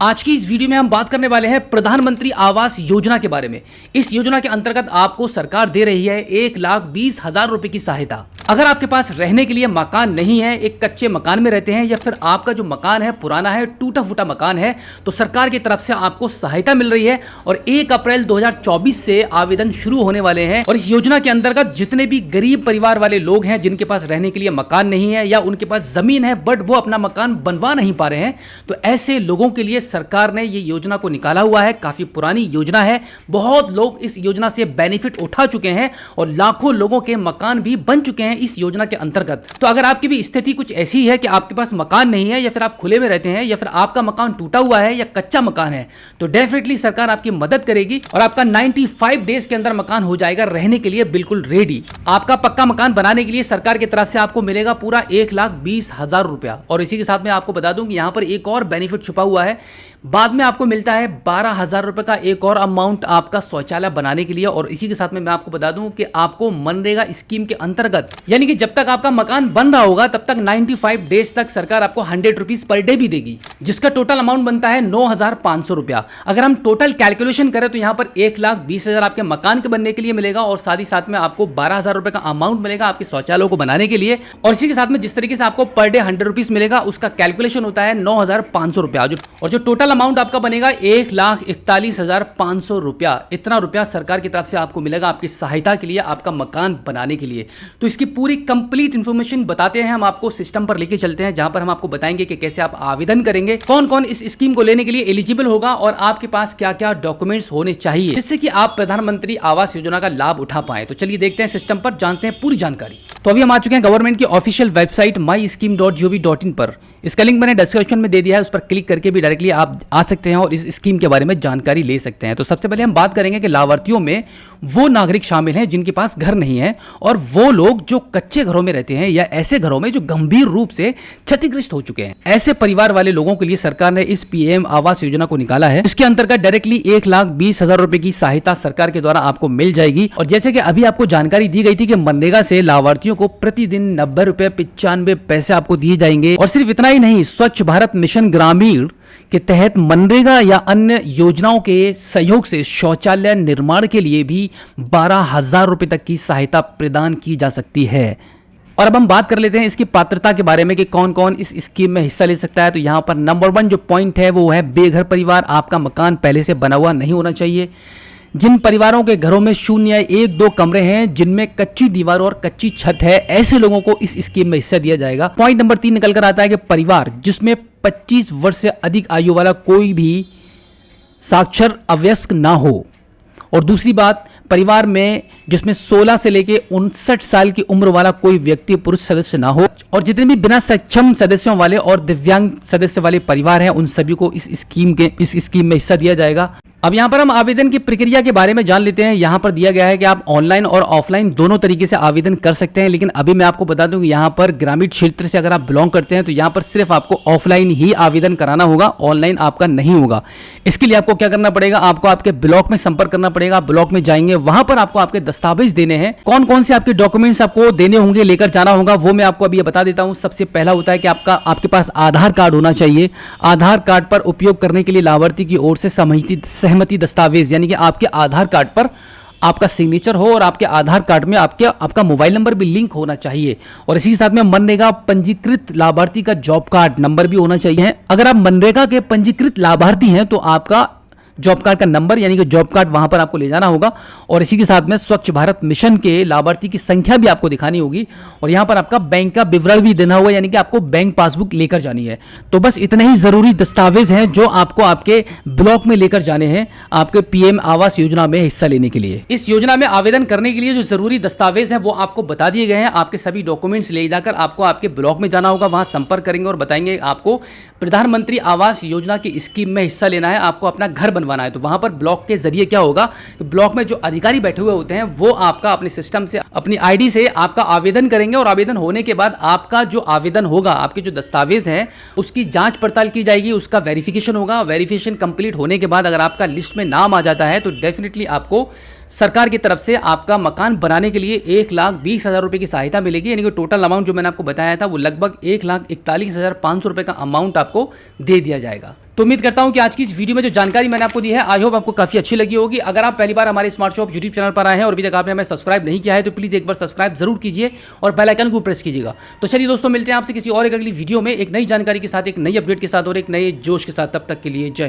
आज की इस वीडियो में हम बात करने वाले हैं प्रधानमंत्री आवास योजना के बारे में। इस योजना के अंतर्गत आपको सरकार दे रही है 1,20,000 रुपए की सहायता। अगर आपके पास रहने के लिए मकान नहीं है, एक कच्चे मकान में रहते हैं या फिर आपका जो मकान है पुराना है, टूटा फूटा मकान है, तो सरकार की तरफ से आपको सहायता मिल रही है और 1 अप्रैल 2024 से आवेदन शुरू होने वाले हैं। और इस योजना के अंतर्गत जितने भी गरीब परिवार वाले लोग हैं जिनके पास रहने के लिए मकान नहीं है या उनके पास जमीन है बट वो अपना मकान बनवा नहीं पा रहे हैं, तो ऐसे लोगों के लिए सरकार ने ये योजना को निकाला हुआ है। काफी पुरानी योजना है, बहुत लोग इस योजना से बेनिफिट उठा चुके हैं और लाखों लोगों के मकान भी बन चुके हैं इस योजना के अंतर्गत। तो अगर आपकी भी स्थिति कुछ ऐसी है कि आपके पास मकान नहीं है या फिर आप खुले में रहते हैं या फिर आपका मकान टूटा हुआ है या कच्चा मकान है, तो डेफिनेटली सरकार आपकी मदद करेगी और आपका 95 डेज के अंदर मकान हो जाएगा रहने के लिए बिल्कुल रेडी। आपका पक्का मकान बनाने के लिए सरकार की तरफ से आपको मिलेगा पूरा 1,20,000 रुपया। और इसी के साथ में आपको बता दूं कि यहां पर एक और बेनिफिट छुपा हुआ है। बाद में आपको मिलता है 12,000 रुपए का एक और अमाउंट आपका शौचालय बनाने के लिए। और इसी के साथ में मैं आपको बता दूं कि आपको मनरेगा स्कीम के अंतर्गत, यानी कि जब तक आपका मकान बन रहा होगा तब तक 95 डेज तक सरकार आपको 100 रुपीज पर डे भी देगी, जिसका टोटल अमाउंट बनता है 9,500 रुपया। अगर हम टोटल कैलकुलेशन करें तो यहां पर 1,20,000 आपके मकान के बनने के लिए मिलेगा और साथ ही साथ में आपको 12,000 रुपए का अमाउंट मिलेगा आपके शौचालयों को बनाने के लिए। और इसी के साथ में जिस तरीके से आपको पर डे 100 रुपीज मिलेगा उसका कैलकुलेशन होता है 9,500 रुपया। और जो टोटल अमाउंट आपका बनेगा 1,41,500 रुपया। इतना रुपया सरकार की तरफ से आपको मिलेगा आपकी सहायता के लिए, आपका मकान बनाने के लिए। तो इसकी पूरी कंप्लीट इंफॉर्मेशन बताते हैं हम आपको, सिस्टम पर लेके चलते हैं जहां पर हम आपको बताएंगे कि कैसे आप आवेदन करेंगे, कौन कौन इस स्कीम को लेने के लिए एलिजिबल होगा और आपके पास क्या क्या डॉक्यूमेंट्स होने चाहिए जिससे कि आप प्रधानमंत्री आवास योजना का लाभ उठा पाए। तो चलिए देखते हैं सिस्टम पर, जानते हैं पूरी जानकारी। तो अभी हम आ चुके हैं गवर्नमेंट की ऑफिशियल वेबसाइट myscheme.gov.in पर। इसका लिंक मैंने डिस्क्रिप्शन में दे दिया है, उस पर क्लिक करके भी डायरेक्टली आप आ सकते हैं और इस स्कीम के बारे में जानकारी ले सकते हैं। तो सबसे पहले हम बात करेंगे कि लाभार्थियों में वो नागरिक शामिल हैं जिनके पास घर नहीं है और वो लोग जो कच्चे घरों में रहते हैं या ऐसे घरों में जो गंभीर रूप से क्षतिग्रस्त हो चुके हैं। ऐसे परिवार वाले लोगों के लिए सरकार ने इस पीएम आवास योजना को निकाला है। इसके अंतर्गत डायरेक्टली 1,20,000 रुपए की सहायता सरकार के द्वारा आपको मिल जाएगी। और जैसे कि अभी आपको जानकारी दी गई थी कि मनरेगा से लाभार्थियों को प्रतिदिन 90 रुपए 95 पैसे आपको दिए जाएंगे। और सिर्फ इतना ही नहीं, स्वच्छ भारत मिशन ग्रामीण के तहत मनरेगा या अन्य योजनाओं के सहयोग से शौचालय निर्माण के लिए भी 12,000 रुपए तक की सहायता प्रदान की जा सकती है। और अब हम बात कर लेते हैं इसकी पात्रता के बारे में कि कौन कौन इस स्कीम में हिस्सा ले सकता है। तो यहां पर नंबर 1 जो पॉइंट है वो है बेघर परिवार। आपका मकान पहले से बना हुआ नहीं होना चाहिए। जिन परिवारों के घरों में 0 या 1-2 कमरे हैं, जिनमें कच्ची दीवार और कच्ची छत है, ऐसे लोगों को इस स्कीम में हिस्सा दिया जाएगा। पॉइंट नंबर 3 निकल कर आता है कि परिवार जिसमें 25 वर्ष से अधिक आयु वाला कोई भी साक्षर अवयस्क ना हो। और दूसरी बात, परिवार में जिसमें 16 से लेके 59 साल की उम्र वाला कोई व्यक्ति पुरुष सदस्य ना हो। और जितने भी बिना सक्षम सदस्यों वाले और दिव्यांग सदस्य वाले परिवार हैं उन सभी को इस स्कीम में हिस्सा दिया जाएगा। अब यहां पर हम आवेदन की प्रक्रिया के बारे में जान लेते हैं। यहां पर दिया गया है कि आप ऑनलाइन और ऑफलाइन दोनों तरीके से आवेदन कर सकते हैं, लेकिन अभी मैं आपको बता दूं कि यहां पर ग्रामीण क्षेत्र से अगर आप बिलोंग करते हैं तो यहां पर सिर्फ आपको ऑफलाइन ही आवेदन कराना होगा, ऑनलाइन आपका नहीं होगा। इसके लिए आपको क्या करना पड़ेगा, आपको आपके ब्लॉक में संपर्क करना पड़ेगा। ब्लॉक में जाएंगे, वहां पर आपको आपके दस्तावेज देने हैं। कौन कौन से आपके डॉक्यूमेंट्स आपको देने होंगे, लेकर जाना होगा, वो मैं आपको अभी बता देता हूं। सबसे पहला होता है कि आपके पास आधार कार्ड होना चाहिए। आधार कार्ड पर उपयोग करने के लिए लाभार्थी की ओर से सहमति दस्तावेज, यानी कि आपके आधार कार्ड पर आपका सिग्नेचर हो और आपके आधार कार्ड में आपका मोबाइल नंबर भी लिंक होना चाहिए। और इसी के साथ में मनरेगा पंजीकृत लाभार्थी का जॉब कार्ड नंबर भी होना चाहिए। अगर आप मनरेगा के पंजीकृत लाभार्थी हैं तो आपका जॉब कार्ड का नंबर, यानी कि जॉब कार्ड वहां पर आपको ले जाना होगा। और इसी के साथ में स्वच्छ भारत मिशन के लाभार्थी की संख्या भी आपको दिखानी होगी और यहां पर आपका बैंक का विवरण भी देना होगा, यानी कि आपको बैंक पासबुक लेकर जानी है। तो बस इतने ही जरूरी दस्तावेज हैं जो आपको आपके ब्लॉक में लेकर जाने हैं आपके पीएम आवास योजना में हिस्सा लेने के लिए। इस योजना में आवेदन करने के लिए जो जरूरी दस्तावेज हैं वो आपको बता दिए गए हैं। आपके सभी डॉक्यूमेंट्स ले जाकर आपको आपके ब्लॉक में जाना होगा, वहां संपर्क करेंगे और बताएंगे आपको प्रधानमंत्री आवास योजना की स्कीम में हिस्सा लेना है, आपको अपना घर बनवाना है। तो वहां पर ब्लॉक के जरिए क्या होगा, तो ब्लॉक में जो अधिकारी बैठे हुए होते हैं वो आपका अपने सिस्टम से अपनी आईडी से आपका आवेदन करेंगे और आवेदन होने के बाद आपका जो आवेदन होगा, आपके जो दस्तावेज हैं उसकी जांच पड़ताल की जाएगी, उसका वेरिफिकेशन होगा। वेरिफिकेशन कंप्लीट होने के बाद अगर आपका लिस्ट में नाम आ जाता है तो डेफिनेटली आपको सरकार की तरफ से आपका मकान बनाने के लिए 1,20,000 रुपए की सहायता मिलेगी। यानी कि टोटल अमाउंट जो मैंने आपको बताया था वो लगभग 1,41,500 रुपए का अमाउंट आपको दे दिया जाएगा। तो उम्मीद करता हूं कि आज की इस वीडियो में जो जानकारी मैंने आपको दी है, आई होप आपको काफी अच्छी लगी होगी। अगर आप पहली बार हमारे स्मार्ट शॉप यूट्यूब चैनल पर आए हैं और अभी तक आपने हमें सब्सक्राइब नहीं किया है तो प्लीज एक बार सब्सक्राइब जरूर कीजिए और बेल आइकन को प्रेस कीजिएगा। तो चलिए दोस्तों, मिलते हैं आपसे किसी और एक अगली वीडियो में एक नई जानकारी के साथ, एक नई अपडेट के साथ और एक नए जोश के साथ। तब तक के लिए जय हिंद।